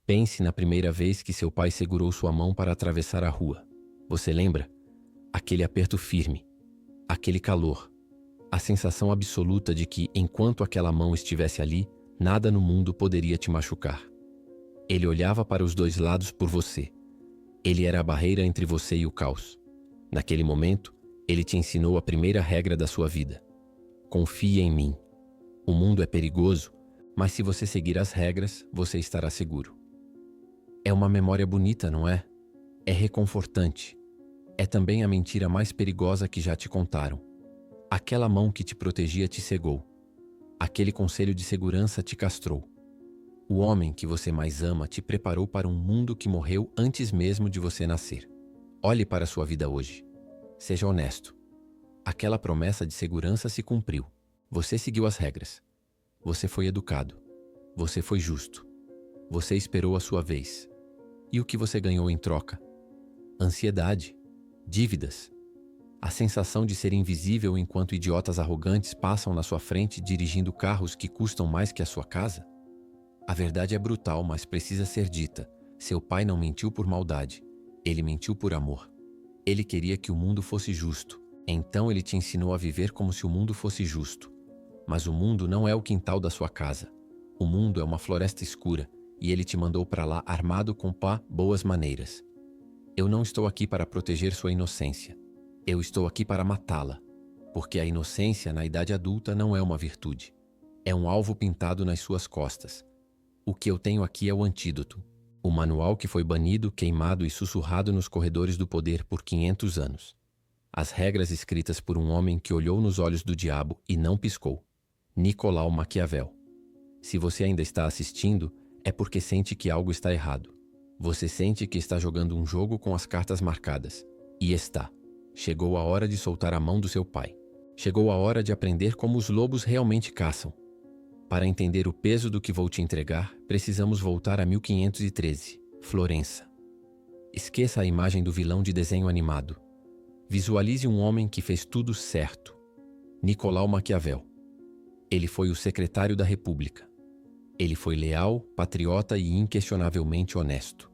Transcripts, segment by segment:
Pense na primeira vez que seu pai segurou sua mão para atravessar a rua. Você lembra? Aquele aperto firme, aquele calor, a sensação absoluta de que, enquanto aquela mão estivesse ali, nada no mundo poderia te machucar. Ele olhava para os dois lados por você. Ele era a barreira entre você e o caos. Naquele momento, ele te ensinou a primeira regra da sua vida. Confie em mim. O mundo é perigoso, mas se você seguir as regras, você estará seguro. É uma memória bonita, não é? É reconfortante. É também a mentira mais perigosa que já te contaram. Aquela mão que te protegia te cegou. Aquele conselho de segurança te castrou. O homem que você mais ama te preparou para um mundo que morreu antes mesmo de você nascer. Olhe para a sua vida hoje. Seja honesto. Aquela promessa de segurança se cumpriu. Você seguiu as regras. Você foi educado. Você foi justo. Você esperou a sua vez. E o que você ganhou em troca? Ansiedade, dívidas, a sensação de ser invisível enquanto idiotas arrogantes passam na sua frente dirigindo carros que custam mais que a sua casa? A verdade é brutal, mas precisa ser dita. Seu pai não mentiu por maldade. Ele mentiu por amor. Ele queria que o mundo fosse justo. Então ele te ensinou a viver como se o mundo fosse justo. Mas o mundo não é o quintal da sua casa. O mundo é uma floresta escura e ele te mandou para lá armado com boas maneiras. Eu não estou aqui para proteger sua inocência. Eu estou aqui para matá-la. Porque a inocência na idade adulta não é uma virtude. É um alvo pintado nas suas costas. O que eu tenho aqui é o antídoto. O manual que foi banido, queimado e sussurrado nos corredores do poder por 500 anos. As regras escritas por um homem que olhou nos olhos do diabo e não piscou. Nicolau Maquiavel. Se você ainda está assistindo, é porque sente que algo está errado. Você sente que está jogando um jogo com as cartas marcadas. E está. Chegou a hora de soltar a mão do seu pai. Chegou a hora de aprender como os lobos realmente caçam. Para entender o peso do que vou te entregar, precisamos voltar a 1513, Florença. Esqueça a imagem do vilão de desenho animado. Visualize um homem que fez tudo certo. Nicolau Maquiavel. Ele foi o secretário da República. Ele foi leal, patriota e inquestionavelmente honesto.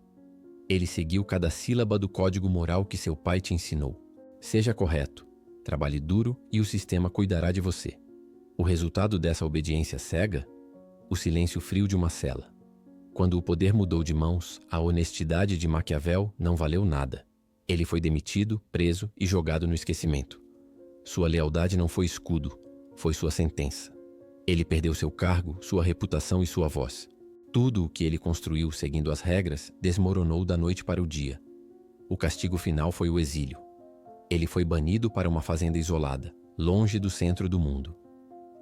Ele seguiu cada sílaba do código moral que seu pai te ensinou. Seja correto, trabalhe duro e o sistema cuidará de você. O resultado dessa obediência cega? O silêncio frio de uma cela. Quando o poder mudou de mãos, a honestidade de Maquiavel não valeu nada. Ele foi demitido, preso e jogado no esquecimento. Sua lealdade não foi escudo, foi sua sentença. Ele perdeu seu cargo, sua reputação e sua voz. Tudo o que ele construiu seguindo as regras desmoronou da noite para o dia. O castigo final foi o exílio. Ele foi banido para uma fazenda isolada, longe do centro do mundo.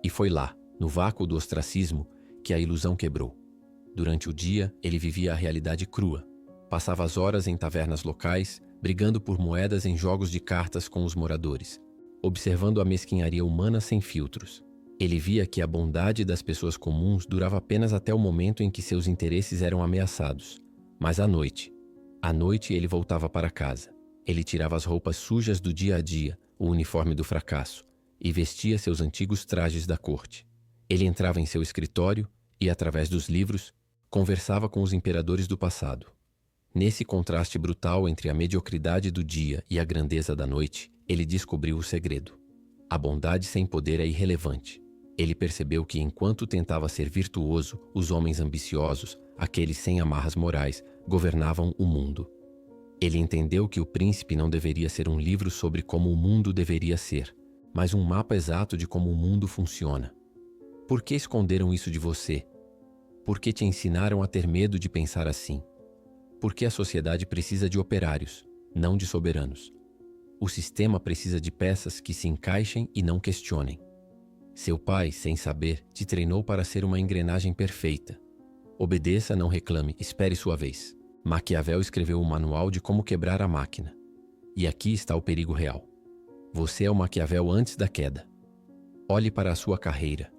E foi lá, no vácuo do ostracismo, que a ilusão quebrou. Durante o dia, ele vivia a realidade crua. Passava as horas em tavernas locais, brigando por moedas em jogos de cartas com os moradores, observando a mesquinharia humana sem filtros. Ele via que a bondade das pessoas comuns durava apenas até o momento em que seus interesses eram ameaçados. Mas à noite ele voltava para casa. Ele tirava as roupas sujas do dia a dia, o uniforme do fracasso, e vestia seus antigos trajes da corte. Ele entrava em seu escritório e, através dos livros, conversava com os imperadores do passado. Nesse contraste brutal entre a mediocridade do dia e a grandeza da noite, ele descobriu o segredo. A bondade sem poder é irrelevante. Ele percebeu que enquanto tentava ser virtuoso, os homens ambiciosos, aqueles sem amarras morais, governavam o mundo. Ele entendeu que o príncipe não deveria ser um livro sobre como o mundo deveria ser, mas um mapa exato de como o mundo funciona. Por que esconderam isso de você? Por que te ensinaram a ter medo de pensar assim? Porque a sociedade precisa de operários, não de soberanos. O sistema precisa de peças que se encaixem e não questionem. Seu pai, sem saber, te treinou para ser uma engrenagem perfeita. Obedeça, não reclame, espere sua vez. Maquiavel escreveu um manual de como quebrar a máquina. E aqui está o perigo real. Você é o Maquiavel antes da queda. Olhe para a sua carreira.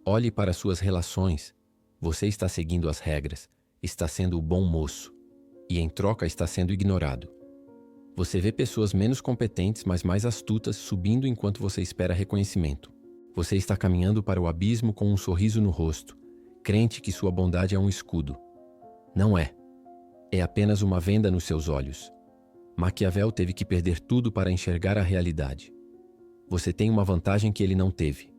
Olhe para suas relações. Você está seguindo as regras, está sendo o bom moço. E em troca está sendo ignorado. Você vê pessoas menos competentes, mas mais astutas, subindo enquanto você espera reconhecimento. Você está caminhando para o abismo com um sorriso no rosto, crente que sua bondade é um escudo. Não é. É apenas uma venda nos seus olhos. Maquiavel teve que perder tudo para enxergar a realidade. Você tem uma vantagem que ele não teve.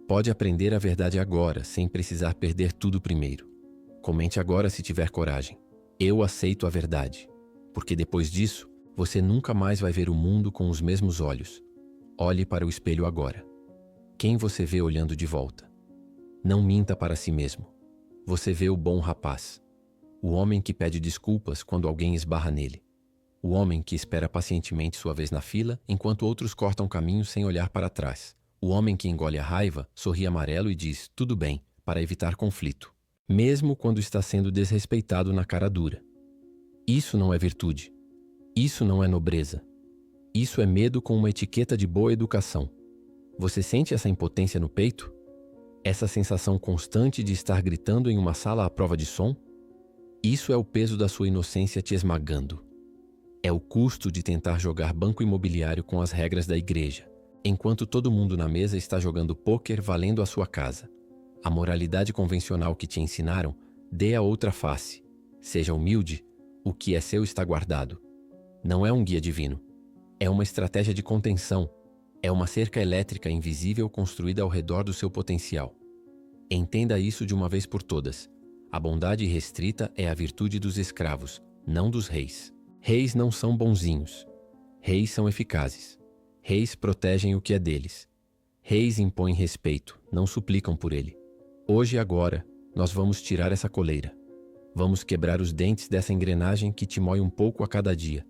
Pode aprender a verdade agora, sem precisar perder tudo primeiro. Comente agora se tiver coragem. Eu aceito a verdade. Porque depois disso, você nunca mais vai ver o mundo com os mesmos olhos. Olhe para o espelho agora. Quem você vê olhando de volta? Não minta para si mesmo. Você vê o bom rapaz. O homem que pede desculpas quando alguém esbarra nele. O homem que espera pacientemente sua vez na fila, enquanto outros cortam caminho sem olhar para trás. O homem que engole a raiva, sorri amarelo e diz, tudo bem, para evitar conflito. Mesmo quando está sendo desrespeitado na cara dura. Isso não é virtude. Isso não é nobreza. Isso é medo com uma etiqueta de boa educação. Você sente essa impotência no peito? Essa sensação constante de estar gritando em uma sala à prova de som? Isso é o peso da sua inocência te esmagando. É o custo de tentar jogar banco imobiliário com as regras da igreja, enquanto todo mundo na mesa está jogando pôquer valendo a sua casa. A moralidade convencional que te ensinaram, dê a outra face. Seja humilde, o que é seu está guardado. Não é um guia divino. É uma estratégia de contenção. É uma cerca elétrica invisível construída ao redor do seu potencial. Entenda isso de uma vez por todas. A bondade restrita é a virtude dos escravos, não dos reis. Reis não são bonzinhos. Reis são eficazes. Reis protegem o que é deles. Reis impõem respeito, não suplicam por ele. Hoje e agora, nós vamos tirar essa coleira. Vamos quebrar os dentes dessa engrenagem que te mói um pouco a cada dia.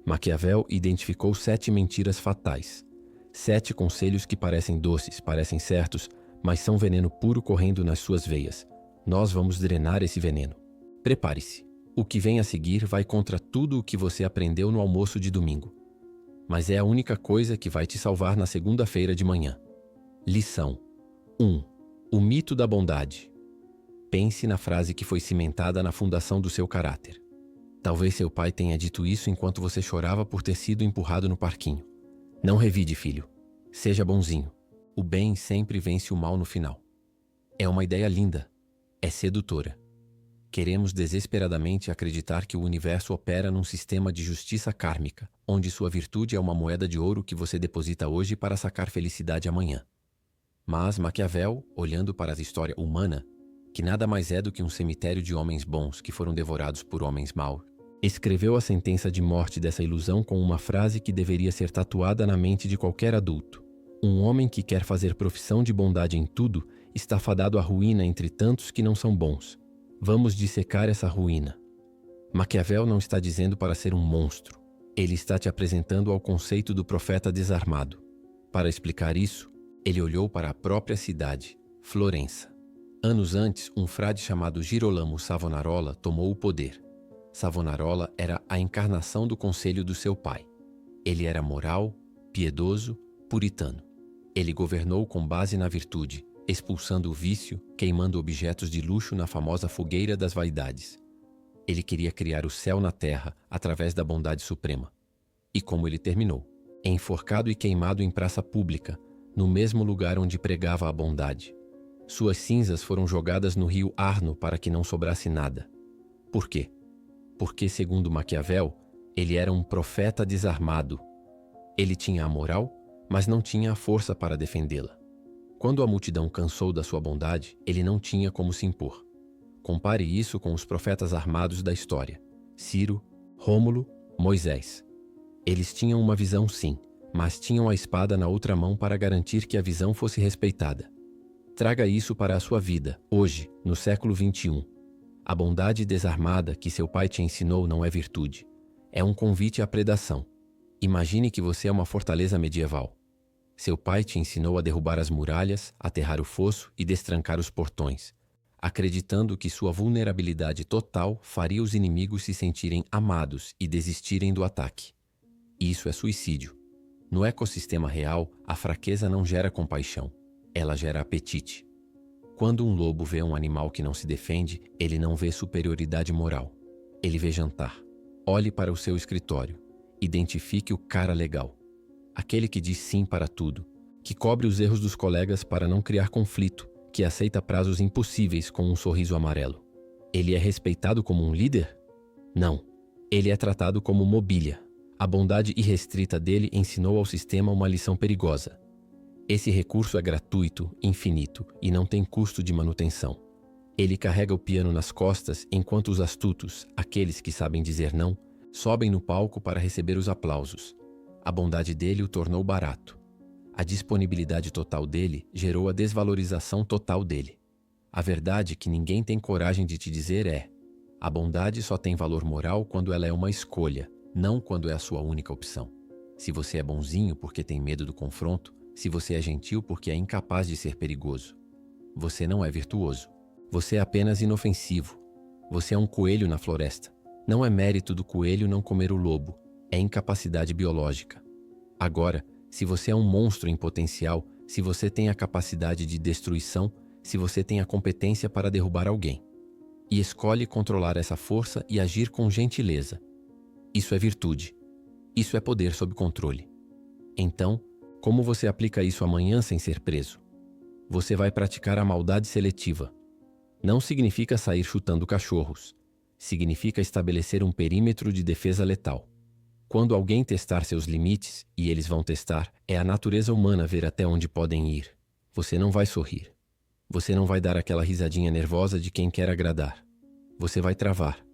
Maquiavel identificou 7 mentiras fatais. 7 conselhos que parecem doces, parecem certos, mas são veneno puro correndo nas suas veias. Nós vamos drenar esse veneno. Prepare-se. O que vem a seguir vai contra tudo o que você aprendeu no almoço de domingo. Mas é a única coisa que vai te salvar na segunda-feira de manhã. Lição 1. O mito da bondade. Pense na frase que foi cimentada na fundação do seu caráter. Talvez seu pai tenha dito isso enquanto você chorava por ter sido empurrado no parquinho. Não revide, filho. Seja bonzinho. O bem sempre vence o mal no final. É uma ideia linda. É sedutora. Queremos desesperadamente acreditar que o universo opera num sistema de justiça kármica, onde sua virtude é uma moeda de ouro que você deposita hoje para sacar felicidade amanhã. Mas Maquiavel, olhando para a história humana, que nada mais é do que um cemitério de homens bons que foram devorados por homens maus, escreveu a sentença de morte dessa ilusão com uma frase que deveria ser tatuada na mente de qualquer adulto. Um homem que quer fazer profissão de bondade em tudo está fadado à ruína entre tantos que não são bons. Vamos dissecar essa ruína. Maquiavel não está dizendo para ser um monstro. Ele está te apresentando ao conceito do profeta desarmado. Para explicar isso, ele olhou para a própria cidade, Florença. Anos antes, um frade chamado Girolamo Savonarola tomou o poder. Savonarola era a encarnação do conselho do seu pai. Ele era moral, piedoso, puritano. Ele governou com base na virtude, expulsando o vício, queimando objetos de luxo na famosa fogueira das vaidades. Ele queria criar o céu na terra através da bondade suprema. E como ele terminou? Enforcado e queimado em praça pública, no mesmo lugar onde pregava a bondade. Suas cinzas foram jogadas no rio Arno para que não sobrasse nada. Por quê? Porque, segundo Maquiavel, ele era um profeta desarmado. Ele tinha a moral, mas não tinha a força para defendê-la. Quando a multidão cansou da sua bondade, ele não tinha como se impor. Compare isso com os profetas armados da história: Ciro, Rômulo, Moisés. Eles tinham uma visão, sim, mas tinham a espada na outra mão para garantir que a visão fosse respeitada. Traga isso para a sua vida, hoje, no século XXI. A bondade desarmada que seu pai te ensinou não é virtude. É um convite à predação. Imagine que você é uma fortaleza medieval. Seu pai te ensinou a derrubar as muralhas, aterrar o fosso e destrancar os portões, acreditando que sua vulnerabilidade total faria os inimigos se sentirem amados e desistirem do ataque. Isso é suicídio. No ecossistema real, a fraqueza não gera compaixão. Ela gera apetite. Quando um lobo vê um animal que não se defende, ele não vê superioridade moral. Ele vê jantar. Olhe para o seu escritório. Identifique o cara legal. Aquele que diz sim para tudo, que cobre os erros dos colegas para não criar conflito, que aceita prazos impossíveis com um sorriso amarelo. Ele é respeitado como um líder? Não. Ele é tratado como mobília. A bondade irrestrita dele ensinou ao sistema uma lição perigosa. Esse recurso é gratuito, infinito e não tem custo de manutenção. Ele carrega o piano nas costas enquanto os astutos, aqueles que sabem dizer não, sobem no palco para receber os aplausos. A bondade dele o tornou barato. A disponibilidade total dele gerou a desvalorização total dele. A verdade que ninguém tem coragem de te dizer é: a bondade só tem valor moral quando ela é uma escolha, não quando é a sua única opção. Se você é bonzinho porque tem medo do confronto, se você é gentil porque é incapaz de ser perigoso, você não é virtuoso. Você é apenas inofensivo. Você é um coelho na floresta. Não é mérito do coelho não comer o lobo, é incapacidade biológica. Agora, se você é um monstro em potencial, se você tem a capacidade de destruição, se você tem a competência para derrubar alguém, e escolhe controlar essa força e agir com gentileza, isso é virtude. Isso é poder sob controle. Então, como você aplica isso amanhã sem ser preso? Você vai praticar a maldade seletiva. Não significa sair chutando cachorros. Significa estabelecer um perímetro de defesa letal. Quando alguém testar seus limites, e eles vão testar, é a natureza humana ver até onde podem ir. Você não vai sorrir. Você não vai dar aquela risadinha nervosa de quem quer agradar. Você vai travar.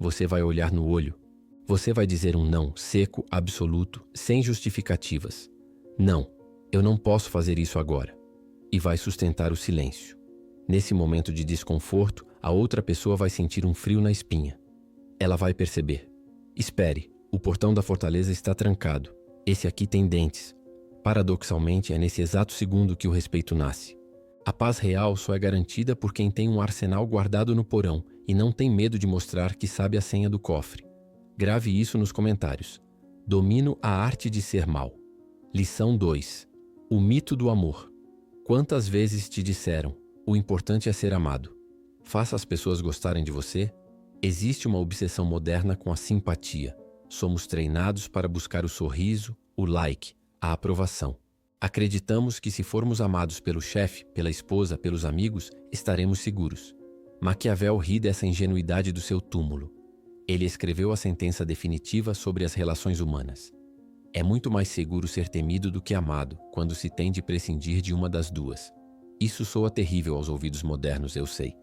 Você vai olhar no olho. Você vai dizer um não seco, absoluto, sem justificativas. Não, eu não posso fazer isso agora. E vai sustentar o silêncio. Nesse momento de desconforto, a outra pessoa vai sentir um frio na espinha. Ela vai perceber. Espere, o portão da fortaleza está trancado. Esse aqui tem dentes. Paradoxalmente, é nesse exato segundo que o respeito nasce. A paz real só é garantida por quem tem um arsenal guardado no porão e não tem medo de mostrar que sabe a senha do cofre. Grave isso nos comentários. Domino a arte de ser mal. Lição 2. O mito do amor. Quantas vezes te disseram: o importante é ser amado? Faça as pessoas gostarem de você? Existe uma obsessão moderna com a simpatia. Somos treinados para buscar o sorriso, o like, a aprovação. Acreditamos que se formos amados pelo chefe, pela esposa, pelos amigos, estaremos seguros. Maquiavel ri dessa ingenuidade do seu túmulo. Ele escreveu a sentença definitiva sobre as relações humanas. É muito mais seguro ser temido do que amado, quando se tem de prescindir de uma das duas. Isso soa terrível aos ouvidos modernos, eu sei.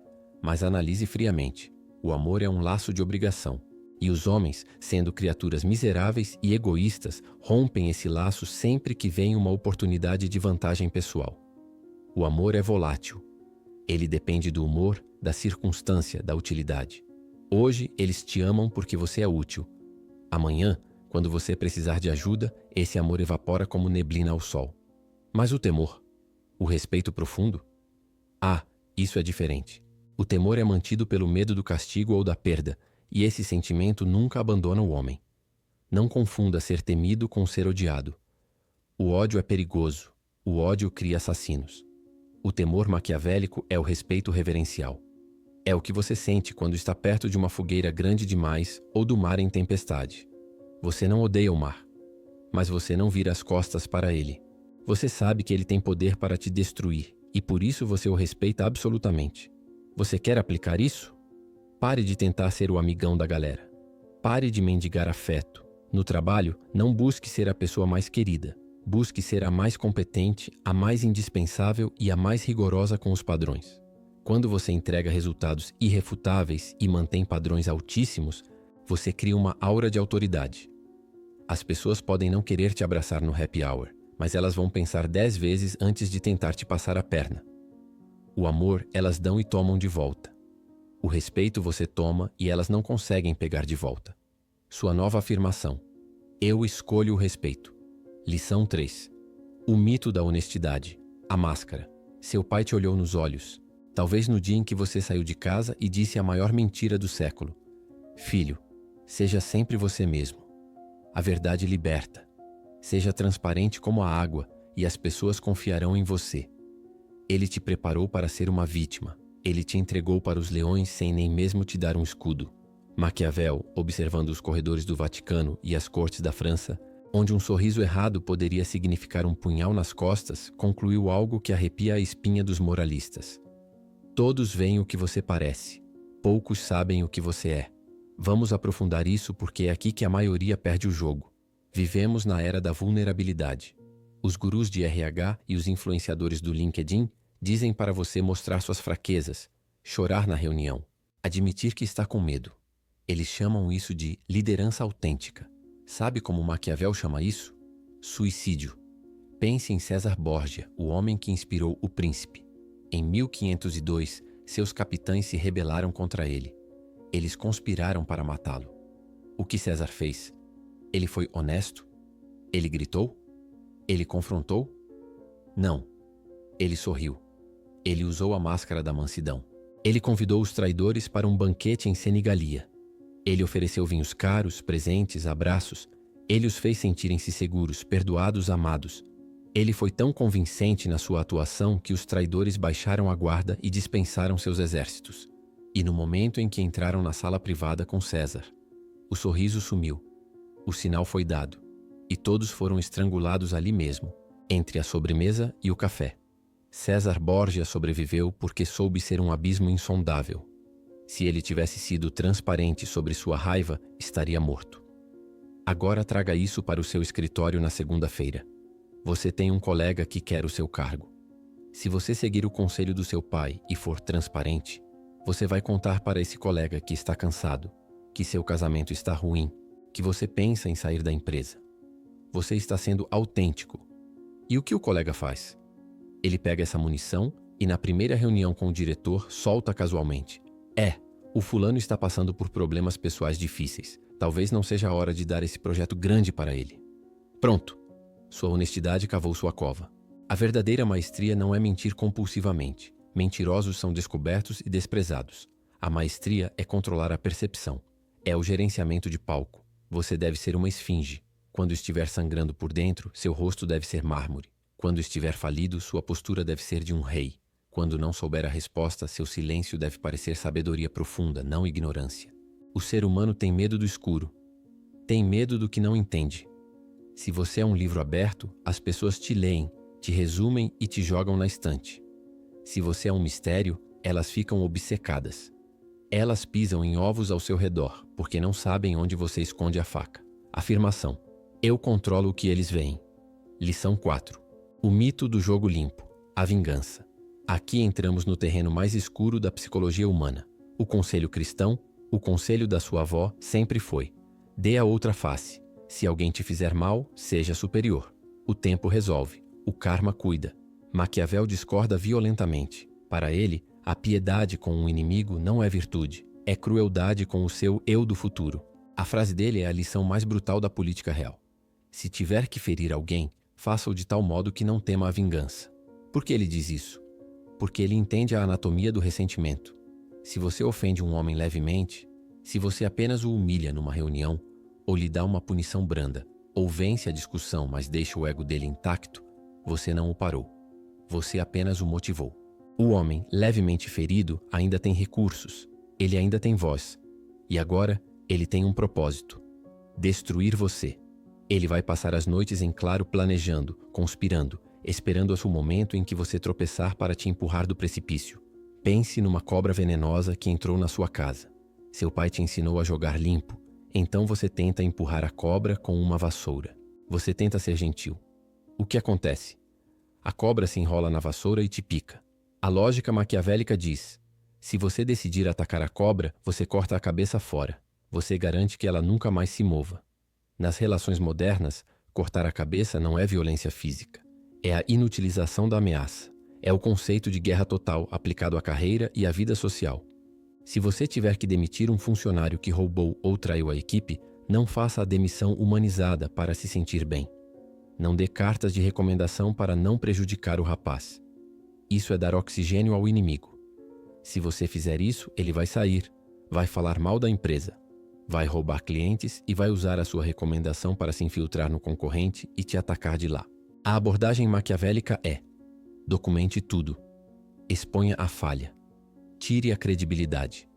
Mas analise friamente. O amor é um laço de obrigação. E os homens, sendo criaturas miseráveis e egoístas, rompem esse laço sempre que vem uma oportunidade de vantagem pessoal. O amor é volátil. Ele depende do humor, da circunstância, da utilidade. Hoje, eles te amam porque você é útil. Amanhã, quando você precisar de ajuda, esse amor evapora como neblina ao sol. Mas o temor? O respeito profundo? Ah, isso é diferente. O temor é mantido pelo medo do castigo ou da perda, e esse sentimento nunca abandona o homem. Não confunda ser temido com ser odiado. O ódio é perigoso. O ódio cria assassinos. O temor maquiavélico é o respeito reverencial. É o que você sente quando está perto de uma fogueira grande demais ou do mar em tempestade. Você não odeia o mar, mas você não vira as costas para ele. Você sabe que ele tem poder para te destruir e por isso você o respeita absolutamente. Você quer aplicar isso? Pare de tentar ser o amigão da galera. Pare de mendigar afeto. No trabalho, não busque ser a pessoa mais querida. Busque ser a mais competente, a mais indispensável e a mais rigorosa com os padrões. Quando você entrega resultados irrefutáveis e mantém padrões altíssimos, você cria uma aura de autoridade. As pessoas podem não querer te abraçar no happy hour, mas elas vão pensar 10 vezes antes de tentar te passar a perna. O amor elas dão e tomam de volta. O respeito você toma e elas não conseguem pegar de volta. Sua nova afirmação: eu escolho o respeito. Lição 3. O mito da honestidade. A máscara. Seu pai te olhou nos olhos. Talvez no dia em que você saiu de casa e disse a maior mentira do século. Filho, seja sempre você mesmo. A verdade liberta. Seja transparente como a água e as pessoas confiarão em você. Ele te preparou para ser uma vítima. Ele te entregou para os leões sem nem mesmo te dar um escudo. Maquiavel, observando os corredores do Vaticano e as cortes da França, onde um sorriso errado poderia significar um punhal nas costas, concluiu algo que arrepia a espinha dos moralistas. Todos veem o que você parece. Poucos sabem o que você é. Vamos aprofundar isso porque é aqui que a maioria perde o jogo. Vivemos na era da vulnerabilidade. Os gurus de RH e os influenciadores do LinkedIn dizem para você mostrar suas fraquezas, chorar na reunião, admitir que está com medo. Eles chamam isso de liderança autêntica. Sabe como Maquiavel chama isso? Suicídio. Pense em César Borgia, o homem que inspirou O Príncipe. Em 1502, seus capitães se rebelaram contra ele. Eles conspiraram para matá-lo. O que César fez? Ele foi honesto? Ele gritou? Ele confrontou? Não. Ele sorriu. Ele usou a máscara da mansidão. Ele convidou os traidores para um banquete em Senigalia. Ele ofereceu vinhos caros, presentes, abraços. Ele os fez sentirem-se seguros, perdoados, amados. Ele foi tão convincente na sua atuação que os traidores baixaram a guarda e dispensaram seus exércitos. E no momento em que entraram na sala privada com César, o sorriso sumiu. O sinal foi dado. E todos foram estrangulados ali mesmo, entre a sobremesa e o café. César Borgia sobreviveu porque soube ser um abismo insondável. Se ele tivesse sido transparente sobre sua raiva, estaria morto. Agora traga isso para o seu escritório na segunda-feira. Você tem um colega que quer o seu cargo. Se você seguir o conselho do seu pai e for transparente, você vai contar para esse colega que está cansado, que seu casamento está ruim, que você pensa em sair da empresa. Você está sendo autêntico. E o que o colega faz? Ele pega essa munição e na primeira reunião com o diretor solta casualmente. O fulano está passando por problemas pessoais difíceis. Talvez não seja a hora de dar esse projeto grande para ele. Pronto. Sua honestidade cavou sua cova. A verdadeira maestria não é mentir compulsivamente. Mentirosos são descobertos e desprezados. A maestria é controlar a percepção. É o gerenciamento de palco. Você deve ser uma esfinge. Quando estiver sangrando por dentro, seu rosto deve ser mármore. Quando estiver falido, sua postura deve ser de um rei. Quando não souber a resposta, seu silêncio deve parecer sabedoria profunda, não ignorância. O ser humano tem medo do escuro. Tem medo do que não entende. Se você é um livro aberto, as pessoas te leem, te resumem e te jogam na estante. Se você é um mistério, elas ficam obcecadas. Elas pisam em ovos ao seu redor, porque não sabem onde você esconde a faca. Afirmação. Eu controlo o que eles veem. Lição 4. O mito do jogo limpo. A vingança. Aqui entramos no terreno mais escuro da psicologia humana. O conselho cristão, o conselho da sua avó, sempre foi: dê a outra face. Se alguém te fizer mal, seja superior. O tempo resolve. O karma cuida. Maquiavel discorda violentamente. Para ele, a piedade com um inimigo não é virtude. É crueldade com o seu eu do futuro. A frase dele é a lição mais brutal da política real. Se tiver que ferir alguém, faça-o de tal modo que não tema a vingança. Por que ele diz isso? Porque ele entende a anatomia do ressentimento. Se você ofende um homem levemente, se você apenas o humilha numa reunião, ou lhe dá uma punição branda, ou vence a discussão, mas deixa o ego dele intacto, você não o parou. Você apenas o motivou. O homem levemente ferido ainda tem recursos, ele ainda tem voz. E agora, ele tem um propósito: destruir você. Ele vai passar as noites em claro planejando, conspirando, esperando o momento em que você tropeçar para te empurrar do precipício. Pense numa cobra venenosa que entrou na sua casa. Seu pai te ensinou a jogar limpo, então você tenta empurrar a cobra com uma vassoura. Você tenta ser gentil. O que acontece? A cobra se enrola na vassoura e te pica. A lógica maquiavélica diz: se você decidir atacar a cobra, você corta a cabeça fora. Você garante que ela nunca mais se mova. Nas relações modernas, cortar a cabeça não é violência física. É a inutilização da ameaça. É o conceito de guerra total aplicado à carreira e à vida social. Se você tiver que demitir um funcionário que roubou ou traiu a equipe, não faça a demissão humanizada para se sentir bem. Não dê cartas de recomendação para não prejudicar o rapaz. Isso é dar oxigênio ao inimigo. Se você fizer isso, ele vai sair, vai falar mal da empresa, vai roubar clientes e vai usar a sua recomendação para se infiltrar no concorrente e te atacar de lá. A abordagem maquiavélica é: documente tudo. Exponha a falha. Tire a credibilidade.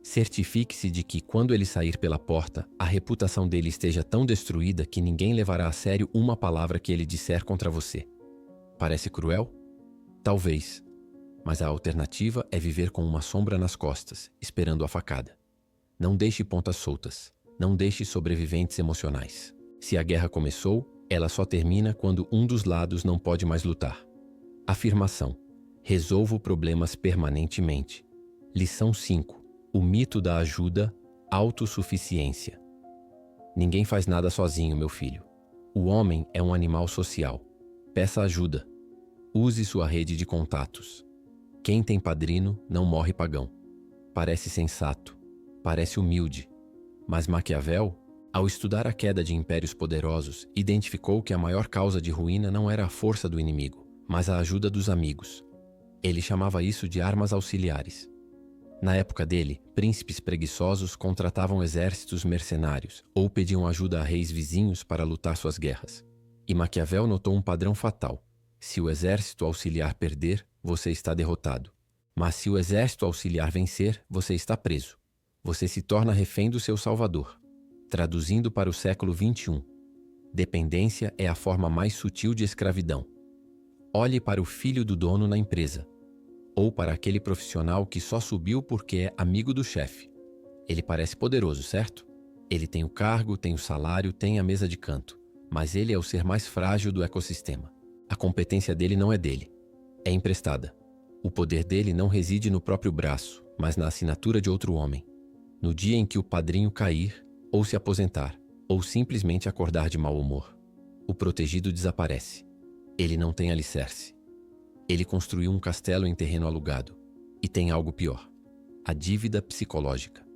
Certifique-se de que, quando ele sair pela porta, a reputação dele esteja tão destruída que ninguém levará a sério uma palavra que ele disser contra você. Parece cruel? Talvez. mas a alternativa é viver com uma sombra nas costas, esperando a facada. Não deixe pontas soltas. Não deixe sobreviventes emocionais. Se a guerra começou, ela só termina quando um dos lados não pode mais lutar. Afirmação: resolvo problemas permanentemente. Lição 5. O mito da ajuda, autossuficiência. Ninguém faz nada sozinho, meu filho. O homem é um animal social. Peça ajuda. Use sua rede de contatos. Quem tem padrino não morre pagão. Parece sensato, parece humilde. Mas Maquiavel, ao estudar a queda de impérios poderosos, identificou que a maior causa de ruína não era a força do inimigo, mas a ajuda dos amigos. Ele chamava isso de armas auxiliares. Na época dele, príncipes preguiçosos contratavam exércitos mercenários ou pediam ajuda a reis vizinhos para lutar suas guerras. E Maquiavel notou um padrão fatal. Se o exército auxiliar perder, você está derrotado. Mas se o exército auxiliar vencer, você está preso. Você se torna refém do seu salvador. Traduzindo para o século XXI, dependência é a forma mais sutil de escravidão. Olhe para o filho do dono na empresa, ou para aquele profissional que só subiu porque é amigo do chefe. Ele parece poderoso, certo? Ele tem o cargo, tem o salário, tem a mesa de canto, mas ele é o ser mais frágil do ecossistema. A competência dele não é dele, é emprestada. O poder dele não reside no próprio braço, mas na assinatura de outro homem. No dia em que o padrinho cair, ou se aposentar, ou simplesmente acordar de mau humor, o protegido desaparece. Ele não tem alicerce. Ele construiu um castelo em terreno alugado. E tem algo pior: a dívida psicológica.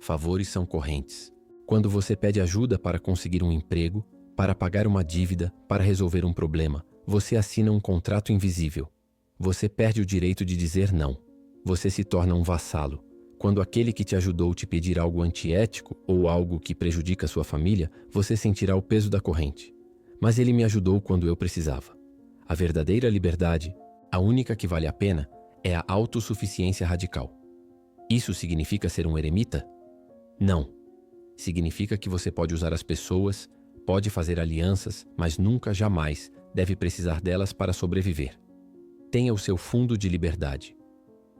Favores são correntes. Quando você pede ajuda para conseguir um emprego, para pagar uma dívida, para resolver um problema, você assina um contrato invisível. Você perde o direito de dizer não. Você se torna um vassalo. Quando aquele que te ajudou te pedir algo antiético ou algo que prejudica sua família, você sentirá o peso da corrente. Mas ele me ajudou quando eu precisava. A verdadeira liberdade, a única que vale a pena, é a autossuficiência radical. Isso significa ser um eremita? Não. Significa que você pode usar as pessoas, pode fazer alianças, mas nunca, jamais, deve precisar delas para sobreviver. Tenha o seu fundo de liberdade.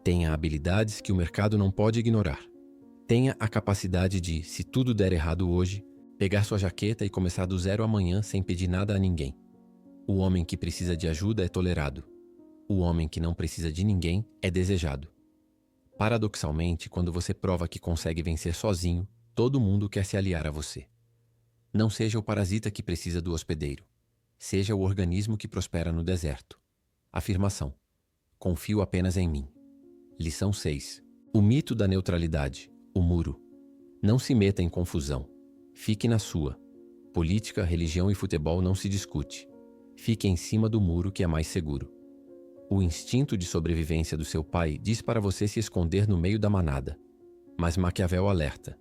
Tenha habilidades que o mercado não pode ignorar. Tenha a capacidade de, se tudo der errado hoje, pegar sua jaqueta e começar do zero amanhã sem pedir nada a ninguém. O homem que precisa de ajuda é tolerado. O homem que não precisa de ninguém é desejado. Paradoxalmente, quando você prova que consegue vencer sozinho, todo mundo quer se aliar a você. Não seja o parasita que precisa do hospedeiro. Seja o organismo que prospera no deserto. Afirmação: confio apenas em mim. Lição 6. O mito da neutralidade, o muro. Não se meta em confusão. Fique na sua. Política, religião e futebol não se discute. Fique em cima do muro que é mais seguro. O instinto de sobrevivência do seu pai diz para você se esconder no meio da manada. Mas Maquiavel alerta: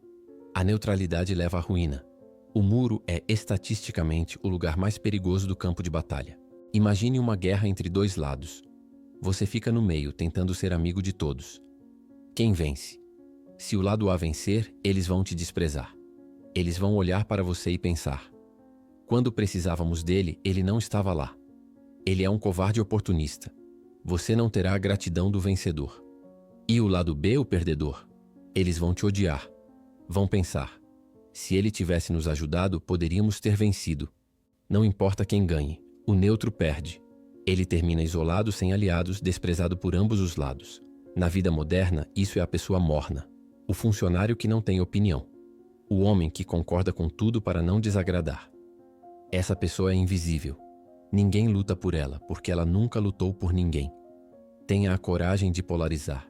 a neutralidade leva à ruína. O muro é estatisticamente o lugar mais perigoso do campo de batalha. Imagine uma guerra entre dois lados. Você fica no meio, tentando ser amigo de todos. Quem vence? Se o lado A vencer, eles vão te desprezar. Eles vão olhar para você e pensar: quando precisávamos dele, ele não estava lá. Ele é um covarde oportunista. Você não terá a gratidão do vencedor. E o lado B, o perdedor? Eles vão te odiar. Vão pensar: se ele tivesse nos ajudado, poderíamos ter vencido. Não importa quem ganhe, o neutro perde. Ele termina isolado, sem aliados, desprezado por ambos os lados. Na vida moderna, isso é a pessoa morna. O funcionário que não tem opinião. O homem que concorda com tudo para não desagradar. Essa pessoa é invisível. Ninguém luta por ela, porque ela nunca lutou por ninguém. Tenha a coragem de polarizar.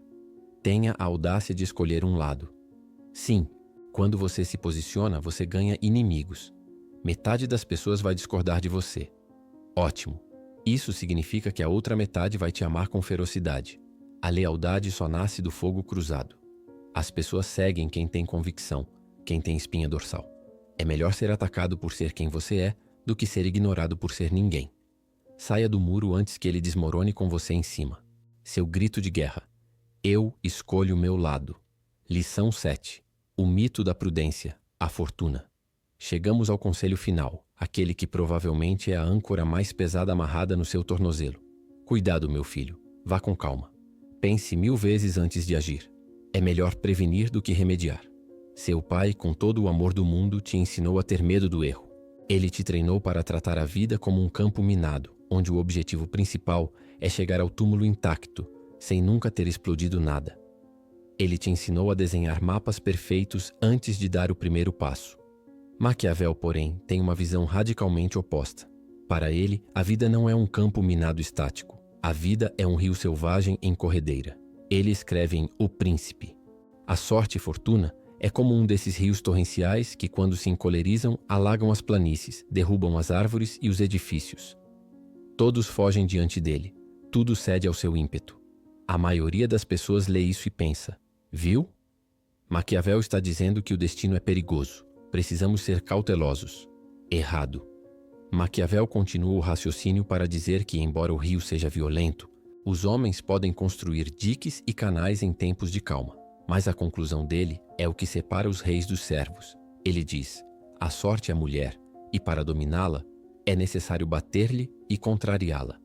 Tenha a audácia de escolher um lado. Sim, quando você se posiciona, você ganha inimigos. Metade das pessoas vai discordar de você. Ótimo. Isso significa que a outra metade vai te amar com ferocidade. A lealdade só nasce do fogo cruzado. As pessoas seguem quem tem convicção, quem tem espinha dorsal. É melhor ser atacado por ser quem você é do que ser ignorado por ser ninguém. Saia do muro antes que ele desmorone com você em cima. Seu grito de guerra: eu escolho o meu lado. Lição 7. O mito da prudência, a fortuna. Chegamos ao conselho final, aquele que provavelmente é a âncora mais pesada amarrada no seu tornozelo. Cuidado, meu filho. Vá com calma. Pense 1000 vezes antes de agir. É melhor prevenir do que remediar. Seu pai, com todo o amor do mundo, te ensinou a ter medo do erro. Ele te treinou para tratar a vida como um campo minado, onde o objetivo principal é chegar ao túmulo intacto, sem nunca ter explodido nada. Ele te ensinou a desenhar mapas perfeitos antes de dar o primeiro passo. Maquiavel, porém, tem uma visão radicalmente oposta. Para ele, a vida não é um campo minado estático. A vida é um rio selvagem em corredeira. Ele escreve em O Príncipe: a sorte e fortuna é como um desses rios torrenciais que, quando se encolerizam, alagam as planícies, derrubam as árvores e os edifícios. Todos fogem diante dele. Tudo cede ao seu ímpeto. A maioria das pessoas lê isso e pensa: viu? Maquiavel está dizendo que o destino é perigoso. Precisamos ser cautelosos. Errado. Maquiavel continua o raciocínio para dizer que, embora o rio seja violento, os homens podem construir diques e canais em tempos de calma. Mas a conclusão dele é o que separa os reis dos servos. Ele diz: a sorte é mulher, e para dominá-la, é necessário bater-lhe e contrariá-la.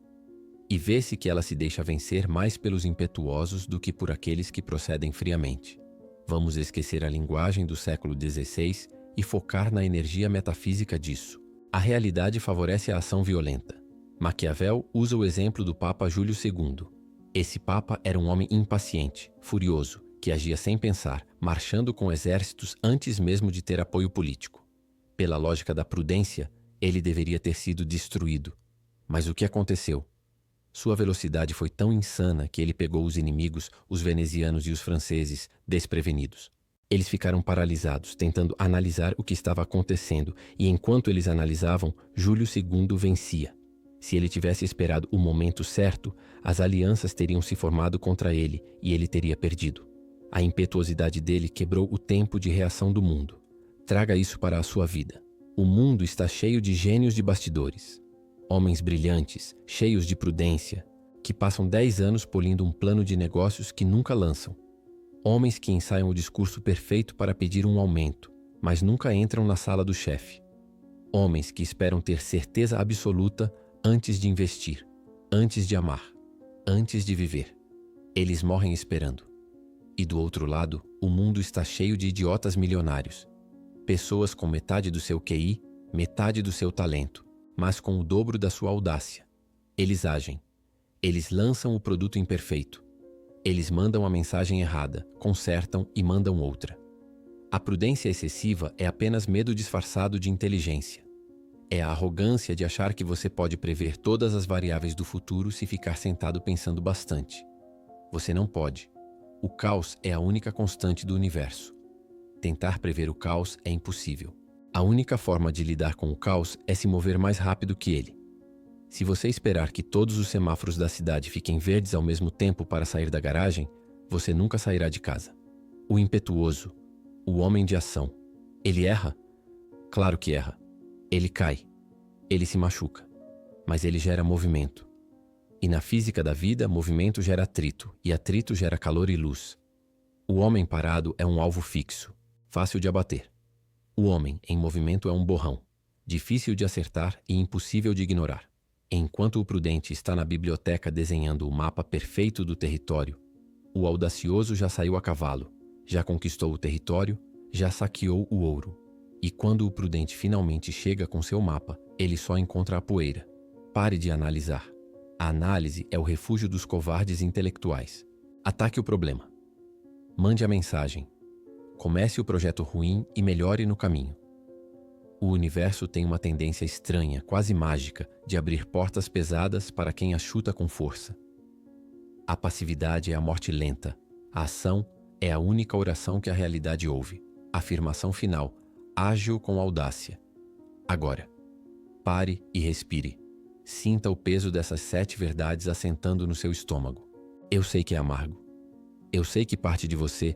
E vê-se que ela se deixa vencer mais pelos impetuosos do que por aqueles que procedem friamente. Vamos esquecer a linguagem do século XVI e focar na energia metafísica disso. A realidade favorece a ação violenta. Maquiavel usa o exemplo do Papa Júlio II. Esse Papa era um homem impaciente, furioso, que agia sem pensar, marchando com exércitos antes mesmo de ter apoio político. Pela lógica da prudência, ele deveria ter sido destruído. Mas o que aconteceu? Sua velocidade foi tão insana que ele pegou os inimigos, os venezianos e os franceses, desprevenidos. Eles ficaram paralisados, tentando analisar o que estava acontecendo, e enquanto eles analisavam, Júlio II vencia. Se ele tivesse esperado o momento certo, as alianças teriam se formado contra ele e ele teria perdido. A impetuosidade dele quebrou o tempo de reação do mundo. Traga isso para a sua vida. O mundo está cheio de gênios de bastidores. Homens brilhantes, cheios de prudência, que passam 10 anos polindo um plano de negócios que nunca lançam. Homens que ensaiam o discurso perfeito para pedir um aumento, mas nunca entram na sala do chefe. Homens que esperam ter certeza absoluta antes de investir, antes de amar, antes de viver. Eles morrem esperando. E do outro lado, o mundo está cheio de idiotas milionários. Pessoas com metade do seu QI, metade do seu talento, mas com o dobro da sua audácia. Eles agem. Eles lançam o produto imperfeito. Eles mandam a mensagem errada, consertam e mandam outra. A prudência excessiva é apenas medo disfarçado de inteligência. É a arrogância de achar que você pode prever todas as variáveis do futuro se ficar sentado pensando bastante. Você não pode. O caos é a única constante do universo. Tentar prever o caos é impossível. A única forma de lidar com o caos é se mover mais rápido que ele. Se você esperar que todos os semáforos da cidade fiquem verdes ao mesmo tempo para sair da garagem, você nunca sairá de casa. O impetuoso, o homem de ação, ele erra? Claro que erra. Ele cai. Ele se machuca. Mas ele gera movimento. E na física da vida, movimento gera atrito, e atrito gera calor e luz. O homem parado é um alvo fixo, fácil de abater. O homem em movimento é um borrão, difícil de acertar e impossível de ignorar. Enquanto o prudente está na biblioteca desenhando o mapa perfeito do território, o audacioso já saiu a cavalo, já conquistou o território, já saqueou o ouro. E quando o prudente finalmente chega com seu mapa, ele só encontra a poeira. Pare de analisar. A análise é o refúgio dos covardes intelectuais. Ataque o problema. Mande a mensagem. Comece o projeto ruim e melhore no caminho. O universo tem uma tendência estranha, quase mágica, de abrir portas pesadas para quem as chuta com força. A passividade é a morte lenta. A ação é a única oração que a realidade ouve. Afirmação final, ágil com audácia. Agora, pare e respire. Sinta o peso dessas 7 verdades assentando no seu estômago. Eu sei que é amargo. Eu sei que parte de você,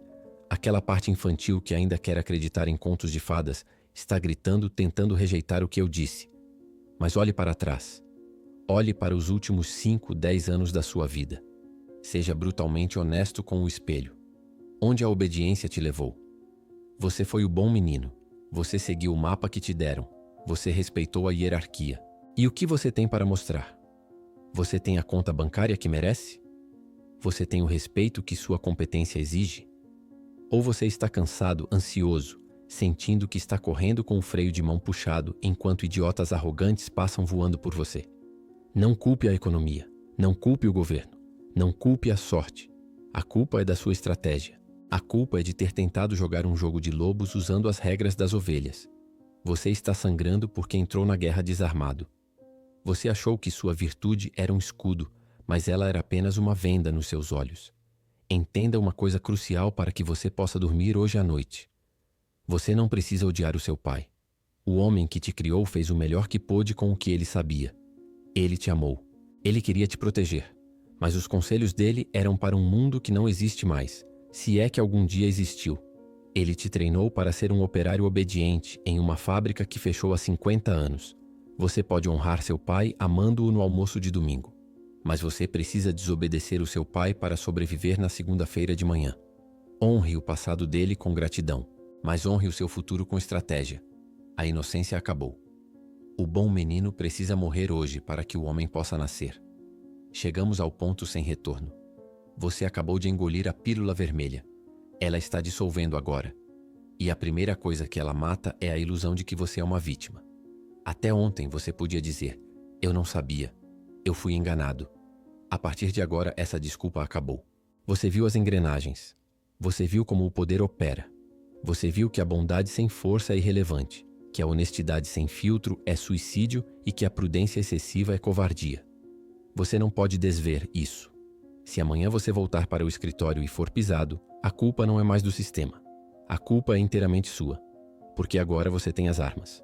aquela parte infantil que ainda quer acreditar em contos de fadas, está gritando, tentando rejeitar o que eu disse. Mas olhe para trás. Olhe para os últimos 5, 10 anos da sua vida. Seja brutalmente honesto com o espelho. Onde a obediência te levou? Você foi o bom menino. Você seguiu o mapa que te deram. Você respeitou a hierarquia. E o que você tem para mostrar? Você tem a conta bancária que merece? Você tem o respeito que sua competência exige? Ou você está cansado, ansioso, sentindo que está correndo com o freio de mão puxado enquanto idiotas arrogantes passam voando por você? Não culpe a economia, não culpe o governo, não culpe a sorte. A culpa é da sua estratégia. A culpa é de ter tentado jogar um jogo de lobos usando as regras das ovelhas. Você está sangrando porque entrou na guerra desarmado. Você achou que sua virtude era um escudo, mas ela era apenas uma venda nos seus olhos. Entenda uma coisa crucial para que você possa dormir hoje à noite. Você não precisa odiar o seu pai. O homem que te criou fez o melhor que pôde com o que ele sabia. Ele te amou. Ele queria te proteger. Mas os conselhos dele eram para um mundo que não existe mais, se é que algum dia existiu. Ele te treinou para ser um operário obediente em uma fábrica que fechou há 50 anos. Você pode honrar seu pai amando-o no almoço de domingo. Mas você precisa desobedecer o seu pai para sobreviver na segunda-feira de manhã. Honre o passado dele com gratidão, mas honre o seu futuro com estratégia. A inocência acabou. O bom menino precisa morrer hoje para que o homem possa nascer. Chegamos ao ponto sem retorno. Você acabou de engolir a pílula vermelha. Ela está dissolvendo agora. E a primeira coisa que ela mata é a ilusão de que você é uma vítima. Até ontem você podia dizer: eu não sabia. Eu fui enganado. A partir de agora, essa desculpa acabou. Você viu as engrenagens. Você viu como o poder opera. Você viu que a bondade sem força é irrelevante, que a honestidade sem filtro é suicídio e que a prudência excessiva é covardia. Você não pode desver isso. Se amanhã você voltar para o escritório e for pisado, a culpa não é mais do sistema. A culpa é inteiramente sua, porque agora você tem as armas.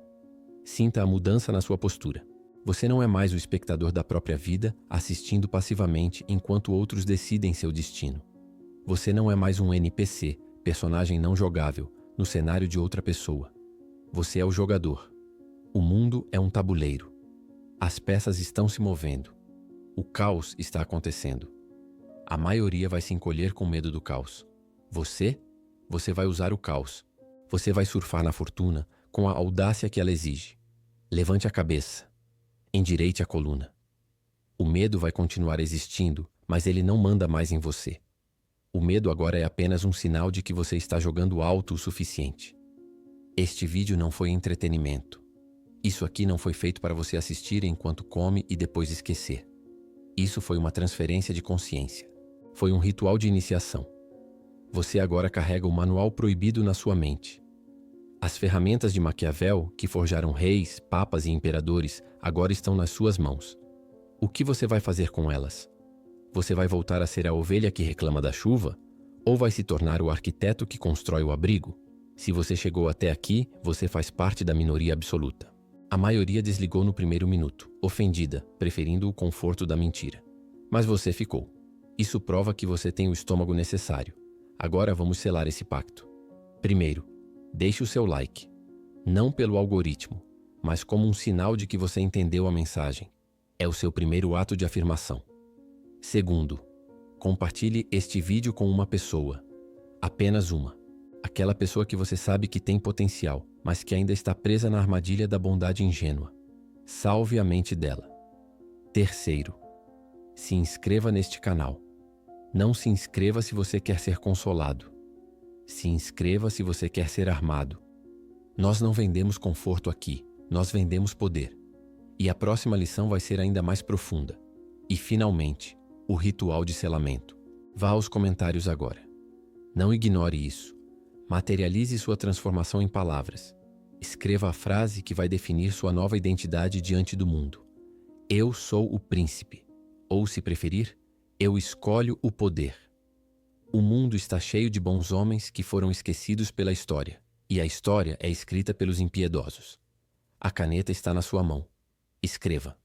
Sinta a mudança na sua postura. Você não é mais o espectador da própria vida, assistindo passivamente enquanto outros decidem seu destino. Você não é mais um NPC, personagem não jogável, no cenário de outra pessoa. Você é o jogador. O mundo é um tabuleiro. As peças estão se movendo. O caos está acontecendo. A maioria vai se encolher com medo do caos. Você vai usar o caos. Você vai surfar na fortuna com a audácia que ela exige. Levante a cabeça. Endireite a coluna. O medo vai continuar existindo, mas ele não manda mais em você. O medo agora é apenas um sinal de que você está jogando alto o suficiente. Este vídeo não foi entretenimento. Isso aqui não foi feito para você assistir enquanto come e depois esquecer. Isso foi uma transferência de consciência. Foi um ritual de iniciação. Você agora carrega o manual proibido na sua mente. As ferramentas de Maquiavel, que forjaram reis, papas e imperadores, agora estão nas suas mãos. O que você vai fazer com elas? Você vai voltar a ser a ovelha que reclama da chuva? Ou vai se tornar o arquiteto que constrói o abrigo? Se você chegou até aqui, você faz parte da minoria absoluta. A maioria desligou no primeiro minuto, ofendida, preferindo o conforto da mentira. Mas você ficou. Isso prova que você tem o estômago necessário. Agora vamos selar esse pacto. Primeiro, deixe o seu like. Não pelo algoritmo, mas como um sinal de que você entendeu a mensagem. É o seu primeiro ato de afirmação. Segundo, compartilhe este vídeo com uma pessoa. Apenas uma. Aquela pessoa que você sabe que tem potencial, mas que ainda está presa na armadilha da bondade ingênua. Salve a mente dela. Terceiro, se inscreva neste canal. Não se inscreva se você quer ser consolado. Se inscreva se você quer ser armado. Nós não vendemos conforto aqui, nós vendemos poder. E a próxima lição vai ser ainda mais profunda. E finalmente, o ritual de selamento. Vá aos comentários agora. Não ignore isso. Materialize sua transformação em palavras. Escreva a frase que vai definir sua nova identidade diante do mundo. Eu sou o príncipe. Ou, se preferir, eu escolho o poder. O mundo está cheio de bons homens que foram esquecidos pela história. E a história é escrita pelos impiedosos. A caneta está na sua mão. Escreva.